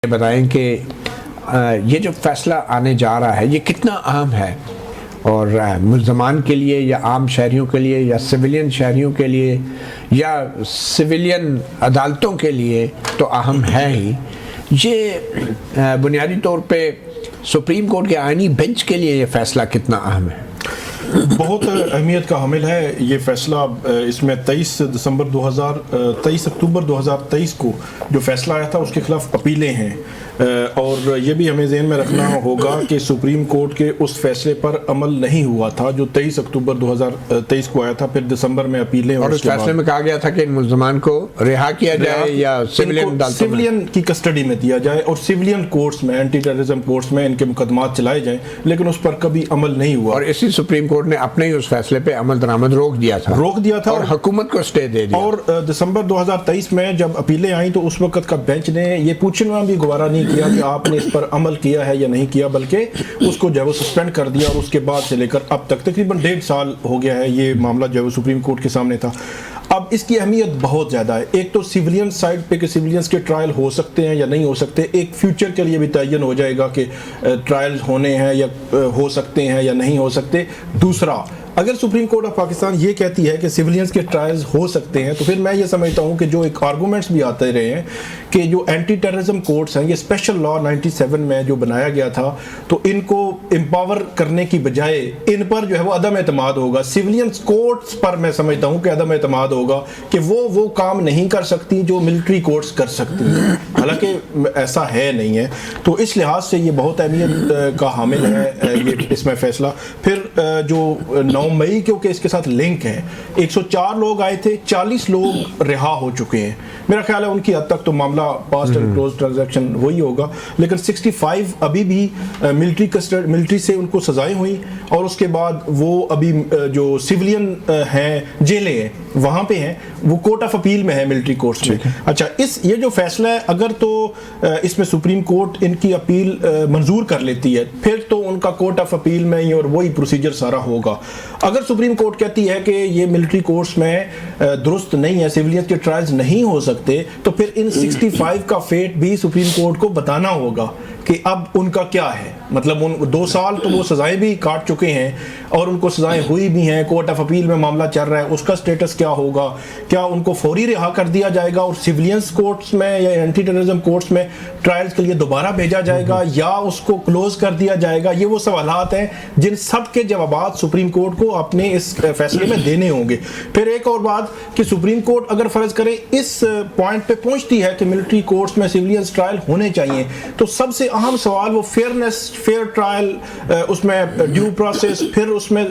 بتائیں کہ یہ جو فیصلہ آنے جا رہا ہے یہ کتنا اہم ہے، اور ملزمان کے لیے یا عام شہریوں کے لیے یا سویلین شہریوں کے لیے یا سویلین عدالتوں کے لیے تو اہم ہے ہی، یہ بنیادی طور پہ سپریم کورٹ کے آئینی بینچ کے لیے یہ فیصلہ کتنا اہم ہے؟ بہت اہمیت کا حامل ہے یہ فیصلہ۔ اس میں 23 اکتوبر 2023 کو جو فیصلہ آیا تھا اس کے خلاف اپیلیں ہیں، اور یہ بھی ہمیں ذہن میں رکھنا ہوگا کہ سپریم کورٹ کے اس فیصلے پر عمل نہیں ہوا تھا جو 23 اکتوبر 2023 کو آیا تھا، پھر دسمبر میں اپیلیں، اور اس فیصلے میں کہا گیا تھا کہ ان ملزمان کو رہا کیا جائے یا سویلین کی کسٹڈی میں دیا جائے اور سویلین کورٹس میں، اینٹی ٹیررزم کورٹس میں ان کے مقدمات چلائے جائیں، لیکن اس پر کبھی عمل نہیں ہوا، اور اسی سپریم کورٹ نے اپنے ہی اس فیصلے پہ عمل درآمد روک دیا تھا اور حکومت کو سٹے دے دیا۔ اور دسمبر 2023 میں جب اپیلیں آئیں تو اس وقت کا بینچ نے یہ پوچھنا بھی گوارا نہیں کیا کہ آپ نے اس پر عمل کیا ہے یا نہیں کیا، بلکہ اس کو جو ہے وہ سسپینڈ کر دیا، اور اس کے بعد سے لے کر اب تک تقریباً 1.5 سال ہو گیا ہے یہ معاملہ جو ہے وہ سپریم کورٹ کے سامنے تھا۔ اب اس کی اہمیت بہت زیادہ ہے، ایک تو سیویلین سائڈ پہ کہ سیویلینز کے ٹرائل ہو سکتے ہیں یا نہیں ہو سکتے، ایک فیوچر کے لیے بھی تعین ہو جائے گا کہ ٹرائل ہونے ہیں یا ہو سکتے ہیں یا نہیں ہو سکتے۔ دوسرا، اگر سپریم کورٹ آف پاکستان یہ کہتی ہے کہ سیویلینز کے ٹرائلز ہو سکتے ہیں، تو پھر میں یہ سمجھتا ہوں کہ جو ایک آرگومنٹس بھی آتے رہے ہیں کہ جو اینٹی ٹیررزم کورٹس ہیں، یہ اسپیشل لا 97 میں جو بنایا گیا تھا، تو ان کو امپاور کرنے کی بجائے ان پر جو ہے وہ عدم اعتماد ہوگا، سیویلینز کورٹس پر میں سمجھتا ہوں کہ عدم اعتماد ہوگا کہ وہ کام نہیں کر سکتی جو ملٹری کورٹس کر سکتی ہیں، حالانکہ ایسا ہے نہیں ہے۔ تو اس لحاظ سے یہ بہت اہمیت کا حامل ہے یہ اس میں فیصلہ۔ پھر جو 9 مئی کیونکہ اس کے ساتھ لنک ہے، 104 لوگ آئے تھے، 40 لوگ رہا ہو چکے ہیں، میرا خیال ہے ان کی حد تک تو معاملہ پاسٹ اینڈ کلوز ٹرانزیکشن وہی ہوگا، لیکن 65 ابھی بھی ملٹری سے ان کو سزائیں ہوئی، اور اس کے بعد وہ ابھی جو سیویلین ہیں، جیلیں ہیں، وہاں پہ ہیں، وہ کورٹ آف اپیل میں ہے ملٹری کورٹس میں۔ اچھا، یہ جو فیصلہ ہے اگر تو اس میں سپریم کورٹ ان کی اپیل منظور کر لیتی ہے، پھر تو ان کا کورٹ آف اپیل میں ہی اور وہی پروسیجر سارا ہوگا۔ اگر سپریم کورٹ کہتی ہے کہ یہ ملٹری کورٹس میں درست نہیں ہے، سیویلین کے ٹرائلز نہیں ہو سکتے، تو پھر ان 65 کا فیٹ بھی سپریم کورٹ کو بتانا ہوگا کہ اب ان کا کیا ہے، مطلب 2 سال تو وہ سزائیں بھی کاٹ چکے ہیں اور ان کو سزائیں ہوئی بھی ہیں، کورٹ آف اپیل میں معاملہ چل رہا ہے، اس کا سٹیٹس کیا ہوگا، کیا ان کو فوری رہا کر دیا جائے گا اور سیویلینز کورٹس میں یا اینٹی ٹیررزم کورٹس میں ٹرائلز کے لیے دوبارہ بھیجا جائے گا یا اس کو کلوز کر دیا جائے گا؟ یہ وہ سوالات ہیں جن سب کے جوابات سپریم کورٹ کو اپنے اس فیصلے میں دینے ہوں گے۔ پھر ایک اور بات کہ سپریم کورٹ اگر فرض کرے اس پوائنٹ پہ پہنچتی ہے کہ ملٹری کورٹس میں سیویلینز ٹرائل ہونے چاہیے، تو سب سے اہم سوال وہ فیئرنیس، فیئر ٹرائل، اس میں ڈیو پروسیس، پھر اس میں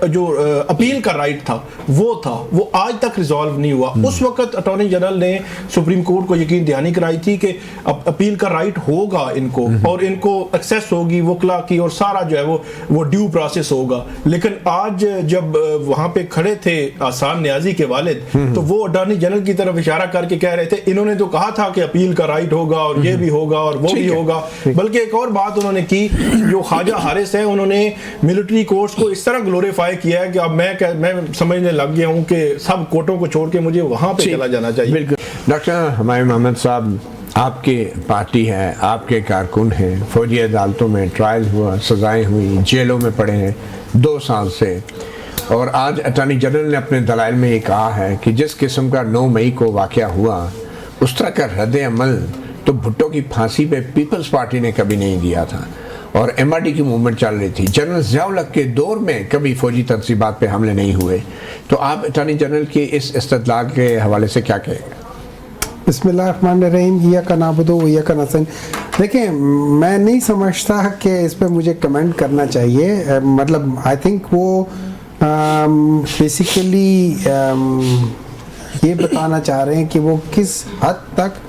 جو اپیل کا رائٹ تھا وہ آج تک ریزالو نہیں ہوا۔ اس وقت اٹارنی جنرل نے سپریم کورٹ کو یقین دہانی کرائی تھی کہ اپیل کا رائٹ ہوگا ان کو، اور ان کو ایکسیس ہوگی وکلا کی، اور سارا جو ہے وہ ڈیو پروسیس ہوگا۔ لیکن آج جب وہاں پہ کھڑے تھے آسان نیازی کے والد، تو وہ اٹارنی جنرل کی طرف اشارہ کر کے کہہ رہے تھے انہوں نے تو کہا تھا کہ اپیل کا رائٹ ہوگا اور یہ بھی ہوگا اور وہ بھی ہوگا، بلکہ ایک اور بات انہوں نے کی، جو خواجہ حارث ہے انہوں نے ملٹری کورٹس کو اس طرح گلوریفائی کیا ہے کہ اب میں سمجھنے لگ گیا ہوں کہ سب کورٹوں کو چھوڑ کے مجھے وہاں پہ چلا جانا چاہیے۔ بالکل ڈاکٹر ہمایوں محمد صاحب، آپ کی پارٹی ہے، آپ کے کارکن ہیں، فوجی عدالتوں میں ٹرائل ہوا، سزائیں ہوئی، جیلوں میں پڑے ہیں 2 سال سے، اور آج اٹارنی جنرل نے اپنے دلائل میں یہ کہا ہے کہ جس قسم کا 9 مئی کو واقعہ ہوا اس طرح کا رد عمل تو بھٹو کی پھانسی پہ پیپلز پارٹی نے کبھی نہیں دیا تھا، اور MRD کی موومنٹ چل رہی تھی، جنرل ضیاء الحق کے دور میں کبھی فوجی تنصیبات پہ حملے نہیں ہوئے۔ تو آپ اٹارنی جنرل کے اس استدلال کے حوالے سے کیا کہیں گے؟ بسم اللہ الرحمن الرحیم، ایاک نعبد و ایاک نستعین۔ دیکھیں، میں نہیں سمجھتا کہ اس پہ مجھے کمنٹ کرنا چاہیے، مطلب آئی تھنک وہ بیسیکلی یہ بتانا چاہ رہے ہیں کہ وہ کس حد تک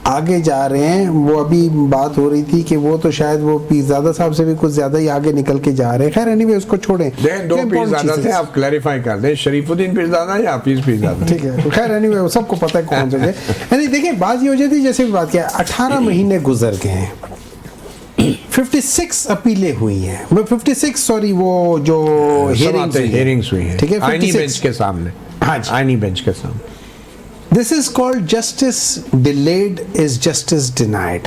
آگے جا رہے ہیں۔ وہ ابھی بات ہو رہی تھی کہ وہ تو شاید وہ پیرزادہ صاحب سے بھی کچھ زیادہ ہی آگے نکل کے جا رہے ہیں۔ خیر اینی وے اس کو چھوڑیں، 2 پیرزادہ تھے، آپ کلیریفائی کر دیں، شریف الدین پیرزادہ یا حفیظ پیرزادہ؟ ٹھیک ہے، خیر اینی وے سب کو پتہ ہے کون سے گئے۔ یعنی دیکھیں بات یہ ہو جاتی ہے، جیسے بھی بات کیا 18 مہینے گزر گئے ہیں، 56 اپیلیں ہوئی ہیں، 56 سوری وہ جو ہیئرنگز ہوئی ہیں، ٹھیک ہے، آئینی بینچ کے سامنے، ہاں جی، آئینی بینچ کے سامنے This is called justice delayed is justice denied.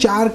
4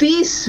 30